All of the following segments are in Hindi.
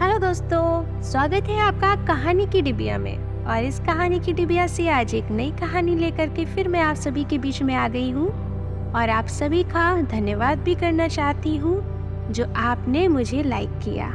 हेलो दोस्तों, स्वागत है आपका कहानी की डिबिया में। और इस कहानी की डिबिया से आज एक नई कहानी लेकर के फिर मैं आप सभी के बीच में आ गई हूँ। और आप सभी का धन्यवाद भी करना चाहती हूँ जो आपने मुझे लाइक किया।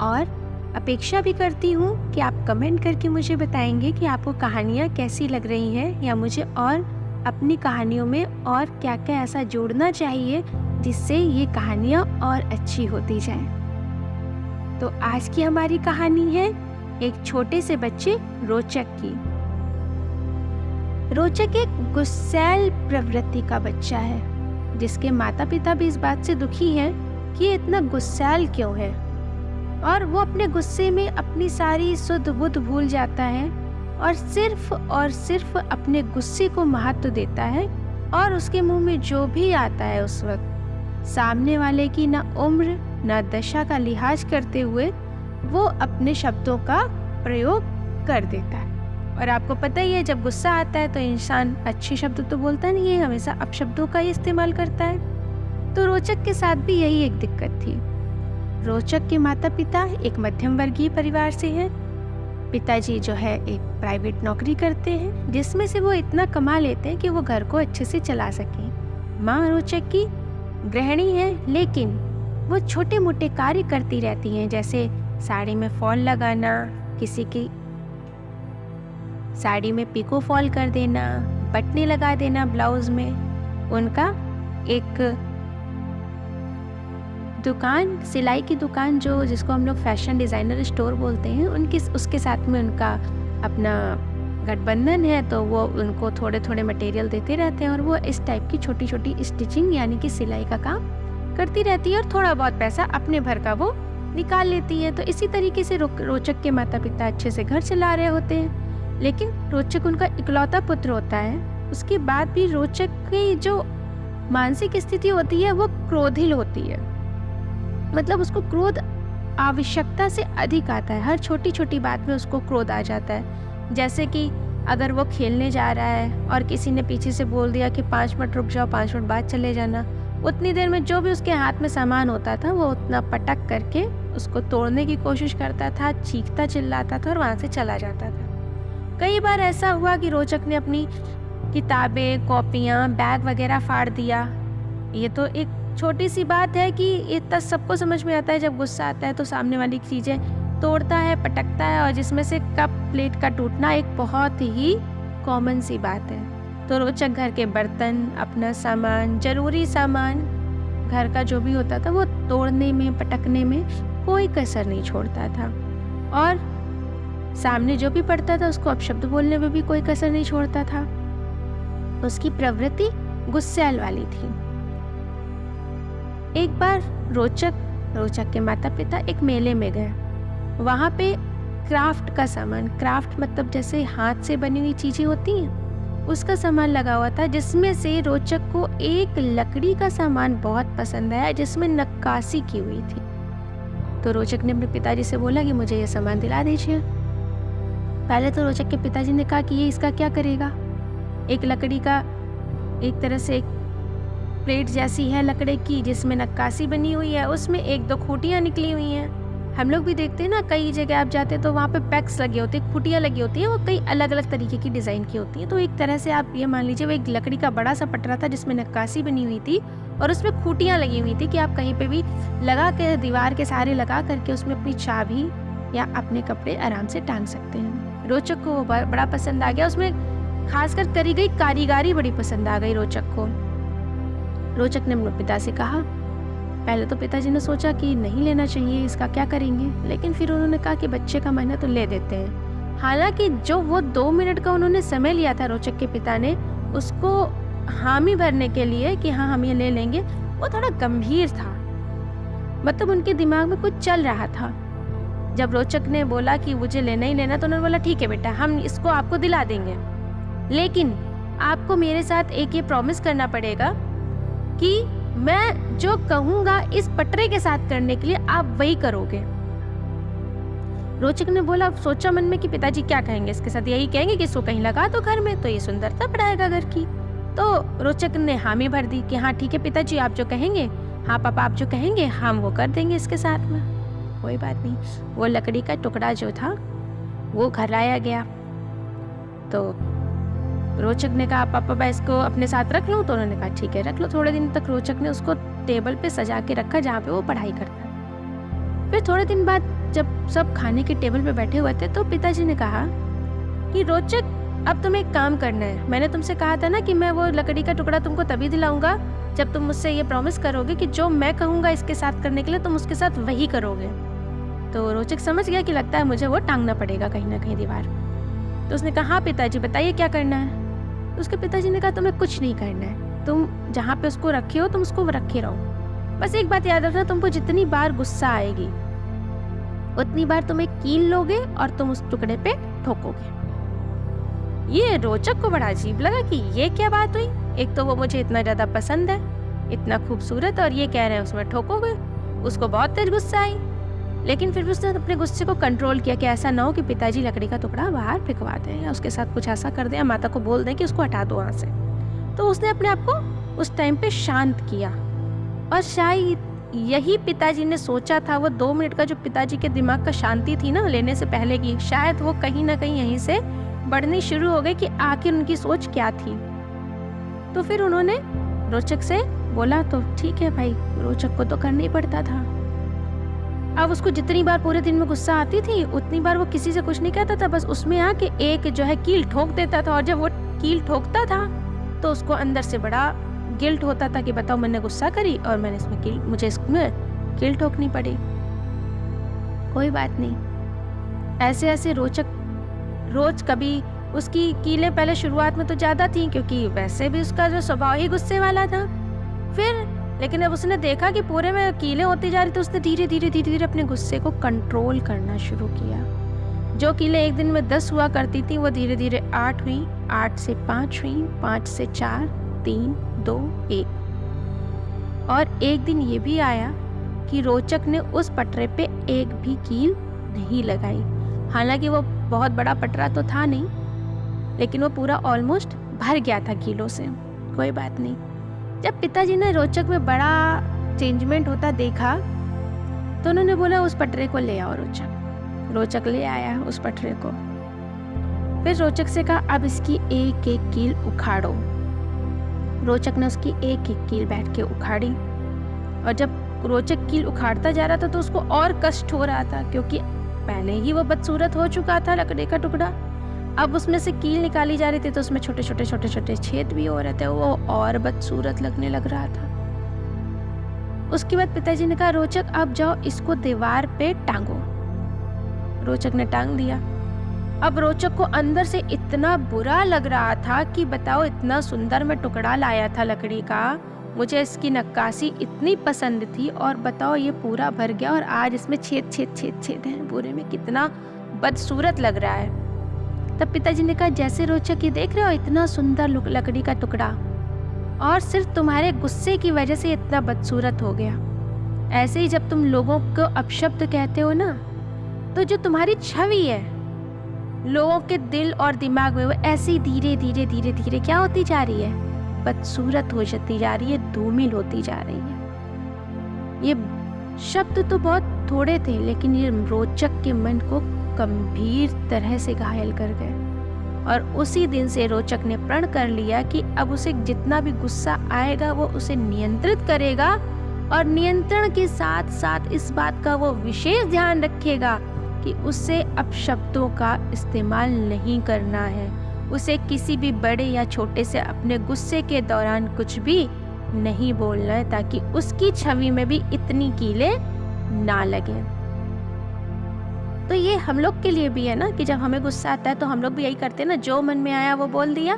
और अपेक्षा भी करती हूँ कि आप कमेंट करके मुझे बताएंगे कि आपको कहानियाँ कैसी लग रही हैं, या मुझे और अपनी कहानियों में और क्या क्या ऐसा जोड़ना चाहिए जिससे ये कहानियाँ और अच्छी होती जाएं। तो आज की हमारी कहानी है एक छोटे से बच्चे रोचक की। रोचक एक गुस्सैल प्रवृत्ति का बच्चा है जिसके माता पिता भी इस बात से दुखी हैं कि ये इतना गुस्सैल क्यों है, और वो अपने गुस्से में अपनी सारी सुध बुध भूल जाता है और सिर्फ अपने गुस्से को महत्व देता है। और उसके मुंह में जो भी आता है उस वक्त सामने वाले की ना उम्र ना दशा का लिहाज करते हुए वो अपने शब्दों का प्रयोग कर देता है। और आपको पता ही है, जब गुस्सा आता है तो इंसान अच्छे शब्द तो बोलता नहीं है, हमेशा अपशब्दों का ही इस्तेमाल करता है। तो रोचक के साथ भी यही एक दिक्कत थी। रोचक के माता पिता एक मध्यम वर्गीय परिवार से हैं। पिताजी जो है एक प्राइवेट नौकरी करते हैं जिसमें से वो इतना कमा लेते हैं कि वो घर को अच्छे से चला सकें। माँ रोचक की गृहिणी है, लेकिन वो छोटे मोटे कार्य करती रहती हैं, जैसे साड़ी में फॉल लगाना, किसी की साड़ी में पिको फॉल कर देना, बटने लगा देना ब्लाउज में। उनका एक दुकान, सिलाई की दुकान जिसको हम लोग फैशन डिज़ाइनर स्टोर बोलते हैं, उसके साथ में उनका अपना गठबंधन है। तो वो उनको थोड़े थोड़े मटेरियल देते रहते हैं और वो इस टाइप की छोटी छोटी स्टिचिंग यानी कि सिलाई का काम करती रहती है और थोड़ा बहुत पैसा अपने भर का वो निकाल लेती है। तो इसी तरीके से रोचक के माता पिता अच्छे से घर चला रहे होते हैं। लेकिन रोचक उनका इकलौता पुत्र होता है। उसके बाद भी रोचक की जो मानसिक स्थिति होती है वो क्रोधिल होती है। मतलब उसको क्रोध आवश्यकता से अधिक आता है। हर छोटी छोटी बात में उसको क्रोध आ जाता है। जैसे कि अगर वो खेलने जा रहा है और किसी ने पीछे से बोल दिया कि 5 मिनट रुक जाओ, 5 मिनट बाद चले जाना, उतनी देर में जो भी उसके हाथ में सामान होता था वो उतना पटक करके उसको तोड़ने की कोशिश करता था, चीखता चिल्लाता था और वहाँ से चला जाता था। कई बार ऐसा हुआ कि रोचक ने अपनी किताबें, कॉपियाँ, बैग वगैरह फाड़ दिया। ये तो एक छोटी सी बात है कि इतना सबको समझ में आता है, जब गुस्सा आता है तो सामने वाली चीज़ें तोड़ता है, पटकता है, और जिसमें से कप प्लेट का टूटना एक बहुत ही कॉमन सी बात है। तो रोचक घर के बर्तन, अपना सामान, जरूरी सामान, घर का जो भी होता था वो तोड़ने में, पटकने में कोई कसर नहीं छोड़ता था। और सामने जो भी पड़ता था उसको अपशब्द बोलने में भी कोई कसर नहीं छोड़ता था। उसकी प्रवृत्ति गुस्सैल वाली थी। एक बार रोचक के माता पिता एक मेले में गए। वहाँ पे क्राफ्ट का सामान, क्राफ्ट मतलब जैसे हाथ से बनी हुई चीजें होती हैं, उसका सामान लगा हुआ था, जिसमें से रोचक को एक लकड़ी का सामान बहुत पसंद आया जिसमें नक्काशी की हुई थी। तो रोचक ने अपने पिताजी से बोला कि मुझे ये सामान दिला दीजिए। पहले तो रोचक के पिताजी ने कहा कि ये इसका क्या करेगा। एक लकड़ी का, एक तरह से एक प्लेट जैसी है लकड़ी की जिसमें नक्काशी बनी हुई है, उसमें 1-2 खूंटियाँ निकली हुई हैं। हम लोग भी देखते हैं ना, कई जगह आप जाते हैं तो वहाँ पे पैक्स लगे होते हैं, खूंटियाँ लगी होती हैं, वो कई अलग अलग तरीके की डिज़ाइन की होती हैं। तो एक तरह से आप ये मान लीजिए वो एक लकड़ी का बड़ा सा पटरा था जिसमें नक्काशी बनी हुई थी और उसमें खूंटियाँ लगी हुई थी कि आप कहीं पे भी लगा के, दीवार के सहारे लगा करके उसमें अपनी चाबी या अपने कपड़े आराम से टांग सकते हैं। रोचक को वो बड़ा पसंद आ गया। उसमें खासकर करी गई कारीगरी बड़ी पसंद आ गई रोचक को। रोचक ने अपने पिता से कहा। पहले तो पिताजी ने सोचा कि नहीं लेना चाहिए, इसका क्या करेंगे, लेकिन फिर उन्होंने कहा कि बच्चे का मन है तो ले देते हैं। हालांकि जो वो 2 मिनट का उन्होंने समय लिया था रोचक के पिता ने उसको हामी भरने के लिए कि हाँ हम ये ले लेंगे, वो थोड़ा गंभीर था। मतलब उनके दिमाग में कुछ चल रहा था। जब रोचक ने बोला कि मुझे लेना ही लेना, तो उन्होंने बोला ठीक है बेटा, हम इसको आपको दिला देंगे, लेकिन आपको मेरे साथ एक ये प्रॉमिस करना पड़ेगा कि मैं जो कहूँगा इस पटरे के साथ करने के लिए आप वही करोगे। रोचक ने बोला, सोचा मन में कि पिताजी क्या कहेंगे इसके साथ, यही कहेंगे कि इसको कहीं लगा दो घर में तो ये सुंदरता बढ़ाएगा घर की। तो रोचक ने हामी भर दी कि हाँ ठीक है पिताजी, आप जो कहेंगे, हाँ पापा आप जो कहेंगे हम वो कर देंगे इसके साथ में। कोई बात नहीं। वो लकड़ी का टुकड़ा जो था वो घर लाया गया। तो रोचक ने कहा पापा मैं इसको अपने साथ रख लूँ? तो उन्होंने कहा ठीक है रख लो। थोड़े दिन तक रोचक ने उसको टेबल पे सजा के रखा जहाँ पे वो पढ़ाई करता था। फिर थोड़े दिन बाद जब सब खाने के टेबल पे बैठे हुए थे तो पिताजी ने कहा कि रोचक अब तुम्हें एक काम करना है। मैंने तुमसे कहा था ना कि मैं वो लकड़ी का टुकड़ा तुमको तभी दिलाऊंगा जब तुम मुझसे ये प्रॉमिस करोगे कि जो मैं कहूँगा इसके साथ करने के लिए तुम उसके साथ वही करोगे। तो रोचक समझ गया कि लगता है मुझे वो टांगना पड़ेगा कहीं ना कहीं दीवार। तो उसने कहा हाँ पिताजी बताइए क्या करना है। तो उसके पिताजी ने कहा तुम्हें कुछ नहीं करना है, तुम जहाँ पे उसको रखे हो तुम उसको रखे रहो। बस एक बात याद रखना, तुमको जितनी बार गुस्सा आएगी उतनी बार तुम एक कील लोगे और तुम उस टुकड़े पे ठोकोगे। ये रोचक को बड़ा अजीब लगा कि ये क्या बात हुई। एक तो वो मुझे इतना ज्यादा पसंद है, इतना खूबसूरत, और ये कह रहे हैं उसमें ठोकोगे। उसको बहुत तेज गुस्सा आई, लेकिन फिर भी उसने अपने गुस्से को कंट्रोल किया कि ऐसा ना हो कि पिताजी लकड़ी का टुकड़ा बाहर फेंकवा दें या उसके साथ कुछ ऐसा कर दें या माता को बोल दें कि उसको हटा दो वहाँ से। तो उसने अपने आप को उस टाइम पे शांत किया। और शायद यही पिताजी ने सोचा था, वो 2 मिनट का जो पिताजी के दिमाग का शांति थी ना लेने से पहले की, शायद वो कहीं ना कहीं यहीं से बढ़नी शुरू हो गई कि आखिर उनकी सोच क्या थी। तो फिर उन्होंने रोचक से बोला तो ठीक है भाई, रोचक को तो करना ही पड़ता था। अब उसको जितनी बार पूरे दिन में गुस्सा आती थी उतनी बार वो किसी से कुछ नहीं कहता था, बस उसमें आके एक जो है कील ठोक देता था। और जब वो कील ठोकता था तो उसको अंदर से बड़ा गिल्ट होता था कि बताओ मैंने गुस्सा करी और मैंने मुझे इसमें कील ठोकनी पड़ी। कोई बात नहीं, ऐसे ऐसे रोचक रोज कभी उसकी कीलें पहले शुरुआत में तो ज्यादा थी क्योंकि वैसे भी उसका जो स्वभाव ही गुस्से वाला था। फिर लेकिन अब उसने देखा कि पूरे में कीलें होती जा रही तो उसने धीरे धीरे अपने गुस्से को कंट्रोल करना शुरू किया। जो कीलें एक दिन में 10 हुआ करती थी वो धीरे धीरे 8 हुई, 8 से 5 हुई, 5 से 4, 3, 2, 1। और एक दिन ये भी आया कि रोचक ने उस पटरे पे एक भी कील नहीं लगाई। हालांकि वो बहुत बड़ा पटरा तो था नहीं, लेकिन वो पूरा ऑलमोस्ट भर गया था कीलों से। कोई बात नहीं। जब पिताजी ने रोचक में बड़ा चेंजमेंट होता देखा तो उन्होंने बोला उस पटरे को ले आओ रोचक। रोचक ले आया उस पटरे को। फिर रोचक से कहा अब इसकी एक एक कील उखाड़ो। रोचक ने उसकी एक एक कील बैठ के उखाड़ी। और जब रोचक कील उखाड़ता जा रहा था तो उसको और कष्ट हो रहा था क्योंकि पहले ही वो बदसूरत हो चुका था लकड़ी का टुकड़ा। अब उसमें से कील निकाली जा रही थी तो उसमें छोटे छोटे छेद भी हो रहे थे, वो और बदसूरत लगने लग रहा था। उसके बाद पिताजी ने कहा रोचक अब जाओ इसको दीवार पे टांगो। रोचक ने टांग दिया। अब रोचक को अंदर से इतना बुरा लग रहा था कि बताओ इतना सुंदर मैं टुकड़ा लाया था लकड़ी का, मुझे इसकी नक्काशी इतनी पसंद थी और बताओ ये पूरा भर गया और आज इसमें छेद हैं पूरे में, कितना बदसूरत लग रहा है। तब पिताजी ने कहा जैसे रोचक ये देख रहे हो इतना सुंदर लकड़ी का टुकड़ा और सिर्फ तुम्हारे गुस्से की वजह से इतना बदसूरत हो गया। ऐसे ही जब तुम लोगों को अपशब्द कहते हो ना तो जो तुम्हारी छवि है लोगों के दिल और दिमाग में वो ऐसे ही धीरे धीरे क्या होती जा रही है, बदसूरत हो जाती जा रही है, धूमिल होती जा रही है। ये शब्द तो बहुत थोड़े थे लेकिन ये रोचक के मन को गंभीर तरह से घायल कर गए। और उसी दिन से रोचक ने प्रण कर लिया कि अब उसे जितना भी गुस्सा आएगा वो उसे नियंत्रित करेगा और नियंत्रण के साथ साथ इस बात का वो विशेष ध्यान रखेगा कि उसे अपशब्दों का इस्तेमाल नहीं करना है। उसे किसी भी बड़े या छोटे से अपने गुस्से के दौरान कुछ भी नहीं बोलना है ताकि उसकी छवि में भी इतनी कीलें ना लगे। तो ये हम लोग के लिए भी है ना कि जब हमें गुस्सा आता है तो हम लोग भी यही करते हैं ना, जो मन में आया वो बोल दिया।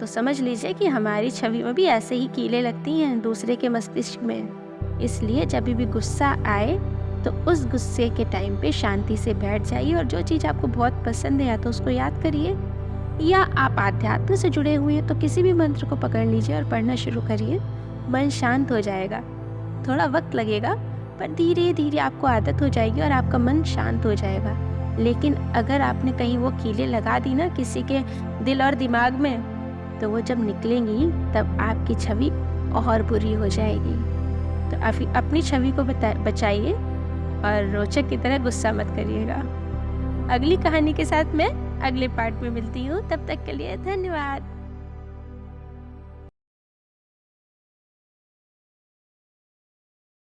तो समझ लीजिए कि हमारी छवि में भी ऐसे ही कीलें लगती हैं दूसरे के मस्तिष्क में। इसलिए जब भी गुस्सा आए तो उस गुस्से के टाइम पे शांति से बैठ जाइए और जो चीज़ आपको बहुत पसंद है या तो उसको याद करिए, या आप आध्यात्म से जुड़े हुए हैं तो किसी भी मंत्र को पकड़ लीजिए और पढ़ना शुरू करिए। मन शांत हो जाएगा, थोड़ा वक्त लगेगा पर धीरे धीरे आपको आदत हो जाएगी और आपका मन शांत हो जाएगा। लेकिन अगर आपने कहीं वो कीलें लगा दी ना किसी के दिल और दिमाग में तो वो जब निकलेंगी तब आपकी छवि और बुरी हो जाएगी। तो अपनी छवि को बचाइए और रोचक की तरह गुस्सा मत करिएगा। अगली कहानी के साथ मैं अगले पार्ट में मिलती हूँ। तब तक के लिए धन्यवाद।